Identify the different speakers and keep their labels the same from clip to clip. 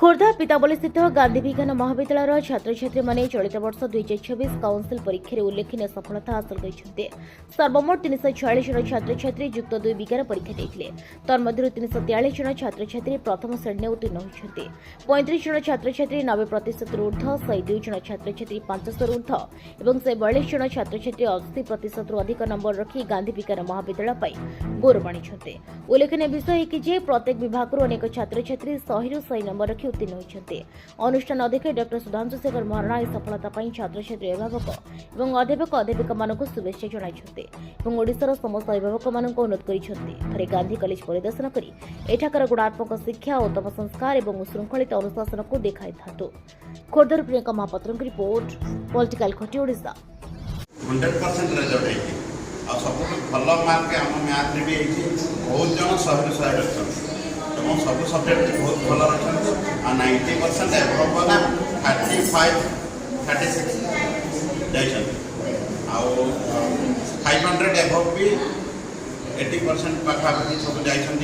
Speaker 1: खोर्धा पिताबली स्थित गांधी विज्ञान महाविद्यालय छात्र छात्री माने चलित वर्ष 2026 काउंसिल परीक्षा उल्लेखनीय सफलता हासिल करते। सर्वमोट 346 जन छात्र छात्री युक्त 2 विज्ञान परीक्षा देते। तन्मध्य 343 जन छात्र छात्री प्रथम श्रेणी उत्तीर्ण होते। 35 जन छात्र छात्री 90% ऊर्ध्व, 102 जन छात्र छात्री 500 ऊर्ध्व और 42 जन छात्र छात्री 80% अधिक नंबर रखी गांधी विज्ञान महाविद्यालय गौरव आनी। उल्लेखनीय विषय है कि प्रत्येक विभाग अनेक छात्र छात्री 100 100 नंबर रखी उत्तीर्ण होते। अनुष्ठान अध्यक्ष डॉ सुधांशु शेखर महारणा इस सफलता छात्र छात्री अभिभावक और अध्यापक अध्यापिका मानक शुभेच्छा जणाइछन्ते और ओडिशार समस्त अभिभावक मानक अनुरोध करिछन्ते। थरे गांधी कॉलेज परिदर्शन करी एठाकर गुणात्मक शिक्षा उत्तम संस्कार और श्रृंखलित अनुशासन को देखाई थातु। खोर्धार प्रियंका महापात्र की रिपोर्ट, पॉलिटिकल खटी ओडिशा।
Speaker 2: 100% रिजल्ट है और सब भल मार्क आम मैथ भी बहुत जन 100 रखते और सब सब्जेक्ट बहुत भल रखते और 90% एभव ना 35 36 जाइछन आउ 500 एभव भी 80% पाखापाखि सब जाइछन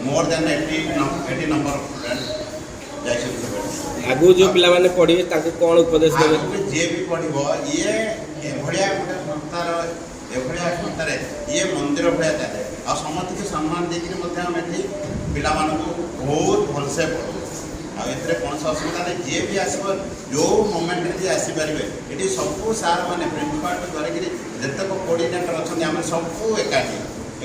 Speaker 2: मोर देन 80 नंबर जाइछन।
Speaker 3: आगु जो पिला माने पढ़िबे ताको कोन उपदेश देबे?
Speaker 2: जे भी पढ़िबो ये एभड़िया गोटे संस्थार एभड़िया संस्थार ये मंदिर भड़िया चले और समस्त के सम्मान देकर पिला बहुत भलसे पढ़ो आरे कौन सा असुविधा नहीं। जी भी आस जो मोमेंट जी आसपारे ये सब सार मैंने प्रिंसिपाल धरिक जितक कोर्डिनेटर अच्छा आम सब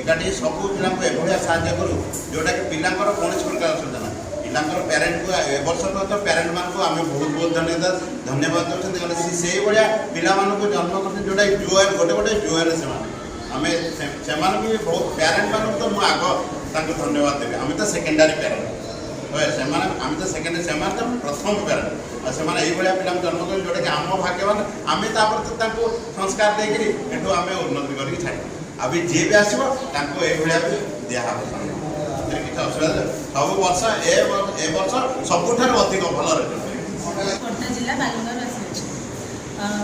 Speaker 2: एकाठी सब पिला एभलिया साहय करूँ जोटा कि पिला कौन प्रकार असुविधा ना पिलांर पेरेन्ट को ए वर्ष तो पेरेन्ट मान को आम बहुत धन्यवाद देते से भाया पिला जन्म करते जोटा जुआर गोटे गोटे जुआर से भी बहुत पेरेन्ट मान तो मुझे आग धन्यवाद देवी। आम तो सेकेंडरी पेरेन्ट आम तो सेकेंडरी से प्रथम पेरेन्ट और से पिला जन्म कर जोटा कि आम भाग्यवान आम तो संस्कार देकर आम उन्नति करके छाड़ अभी जी भी आसो ये भी दिहा କିଛି ଅସୁବିଧା ସବୁ ବର୍ଷ ଏ ବର୍ଷ ସବୁଠାରୁ ଅଧିକ ଭଲ ରେଜଲ୍ଟ।
Speaker 4: ଖୋର୍ଦ୍ଧା ଜିଲ୍ଲା ବାଲିଙ୍ଗରୁ ଆସିଅଛି।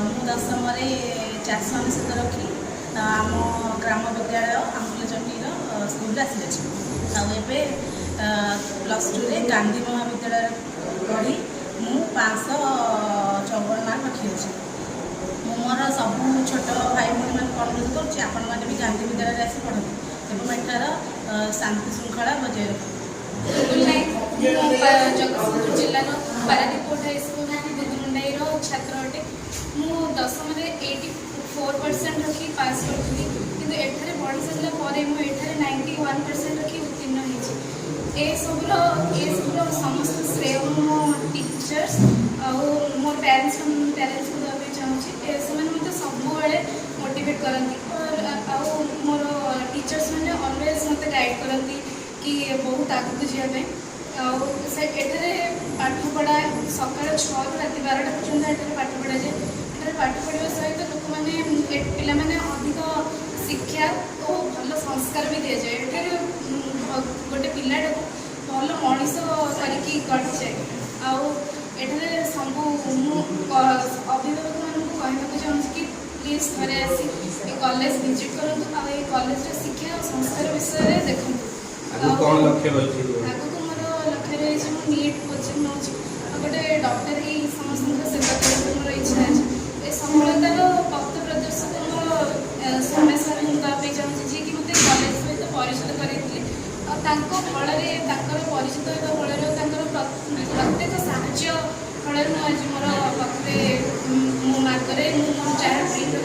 Speaker 4: ମୁଁ ଦଶମରେ 499 ରଖି ଆମ ଗ୍ରାମ ବିଦ୍ୟାଳୟ ଆମ୍ବୁଲଚଣ୍ଡୀର ସ୍କୁଲରେ ଆସିଅଛି। ଆଉ ଏବେ +2ରେ ଗାନ୍ଧୀ ମହାବିଦ୍ୟାଳୟରେ ପଢ଼ି ମୁଁ 554 ମାର୍କ ରଖିଅଛି। ମୁଁ ମୋର ସବୁ ଛୋଟ ଭାଇ ଭଉଣୀମାନଙ୍କୁ ଅନୁରୋଧ କରୁଛି ଆପଣମାନେ ବି ଗାନ୍ଧୀ ବିଦ୍ୟାଳୟରେ ଆସି ପଢ଼ନ୍ତୁ ଏବଂ ଏଠାର शांति श्रृंखला बजाय
Speaker 5: जगतसिंहपुर जिलार पारादीप हाईस्कूल दुदुमुंडाई छात्र अटे। मु दशम 84% रखी पास करी कि एठारे पढ़ी सारापर मुझे 91% रखी उत्तीर्ण हो समस्त श्रेय मो टीचर्स और मोर पेरेंट्स को देवाई चाहूँगी से मत सब मोटिवेट करती और मोर टीचर्स मैंने अलवेज मत गाइड करती कि बहुत आगे जावाई एठारे पाठपढ़ा सकाल 6 ରୁ राति 12टा पर्यटन एठारे पाठ पढ़ा जाए। एठारे पाठ पढ़ा सहित लोक मैंने पिला माने अधिक शिक्षा और भल संस्कार भी दि जाए। एठारे गोटे पिलाटा भल मनीष करके गढ़ी जाए आठारे सब अभिभावक मानक कहना चाहूँगी कि प्लीज थे आसी कॉलेज विजिट करूँ और ये कॉलेज शिक्षा और संस्कार विषय में देखूँ। आगू मोर लक्ष्य रही नीट कोचिंग नौ गोटे डॉक्टर ही समस्त सेवा करने मोर इच्छा अच्छे। ये सफलतार पथ प्रदर्शक मोर सोमेश सर मुझे चाहूँगी जी कि मत कॉलेज सहित परिचित करेंगे फल परिचित होगा फल प्रत्येक साहाଯ୍ୟ फल आज मोर पाखे मो मार्करे चाहे फिल हो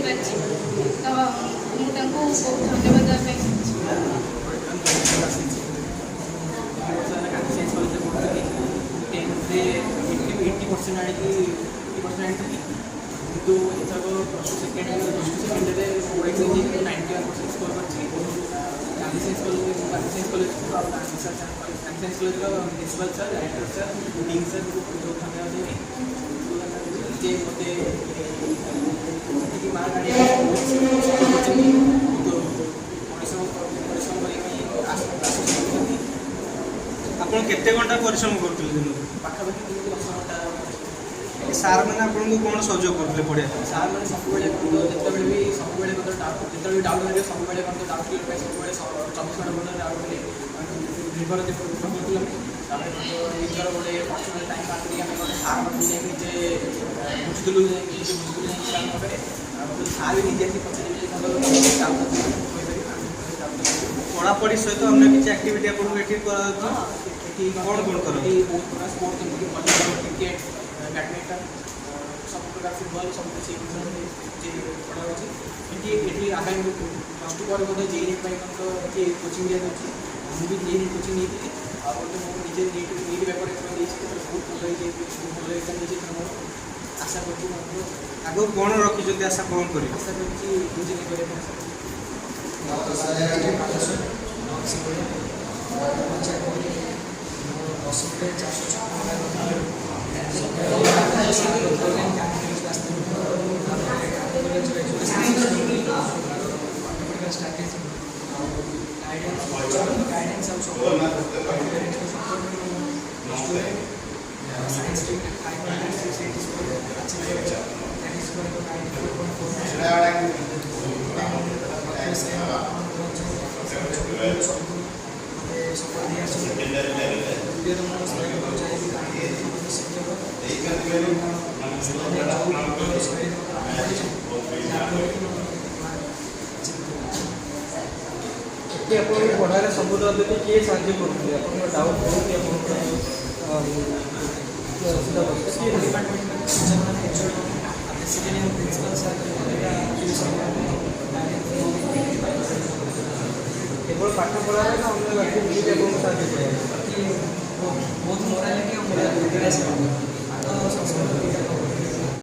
Speaker 5: पार्टी तो मुझे बहुत धन्यवाद
Speaker 6: किंतु सेकेंडरी 91% स्कोर कर Gandhi science college principal sir director sir dean sir जो धन्यवाद देवी मत मार्क
Speaker 3: आपण केते घंटा परिश्रम करते दिन
Speaker 6: पाखापाखि 10 घंटा
Speaker 3: सार मैंने आपको कौन सहयोग करते पढ़िया
Speaker 6: सार मैंने सब जिते भी सब जिते भी डाउट लगे सब डाउट क्लियर सब 24 घंटा डाउट निर्भर ନିଜର ଗୋଟେ ପର୍ସନାଲ ଟାଇମ୍ ବାହାର କରିକି ଆମେ ଗୋଟେ ସାର୍ ପାଖକୁ ଯାଇକି ନିଜେ ବୁଝୁଥିଲୁ ସାର୍ ପାଖରେ ଆଉ ସାର୍ ବି ନିଜେ ଆସି ପଚାରିଲେ
Speaker 3: ପଢ଼ାପଢ଼ି ସହିତ ଅନ୍ୟ କିଛି ଆକ୍ଟିଭିଟି ଆପଣଙ୍କୁ ଏଠି କରାଯାଉଛି?
Speaker 6: ଏଠି
Speaker 3: କ'ଣ କରନ୍ତି?
Speaker 6: ବହୁତ ପ୍ରକାର ସ୍ପୋର୍ଟ ଯେମିତିକି ଭଲିବଲ୍, କ୍ରିକେଟ୍, ବ୍ୟାଡ଼ମିଣ୍ଟନ, ସବୁ ପ୍ରକାର ଫୁଟବଲ୍ ସବୁ କିଛି ପଢ଼ାଯାଉଛି। ଏଠି ଆଗାମୀ +2 ପରେ ମଧ୍ୟ JEE ପାଇଁ ମଧ୍ୟ ଏଠି କୋଚିଂ ଦିଆଯାଉଛି। ମୁଁ ବି JEE କୋଚିଂ ନେଇଥିଲି ଆଉ ଗୋଟେ ମୁଁ ନିଜେ NEET ପେପର୍ ଏଥର ଦେଇଛି, ବହୁତ ଭଲ ହେଇଛି, ଭଲ ଏକ୍ଜାମ୍ ଦେଇଛି ମୋର ଆଶା କରୁଛି ମଧ୍ୟ
Speaker 3: ଆଗକୁ କ'ଣ ରଖିଛନ୍ତି, ଆଶା କ'ଣ କରିବେ?
Speaker 6: ଆଶା କରୁଛି ଇଞ୍ଜିନିୟରିଂ କରିବା ପାଇଁ ଆଶା କରୁଛି।
Speaker 3: ଏଠି ଆପଣଙ୍କୁ ପଢ଼ାରେ ସବୁଠୁ ଅଧିକ କିଏ ସାହାଯ୍ୟ କରୁଥିଲେ? ଆପଣଙ୍କର ଡାଉଟ୍ କି ଆପଣଙ୍କର ଅସୁବିଧା କରୁଥିଲେ କିଏ? କେବଳ ପାଠ ପଢ଼ାରେ ନା ଅନ୍ୟ ବାକି ବି ଆପଣଙ୍କୁ ସାହାଯ୍ୟ କରିବା?
Speaker 6: ବହୁତ ମୋରାଲିଟି ଆଉ ମୋରାଲ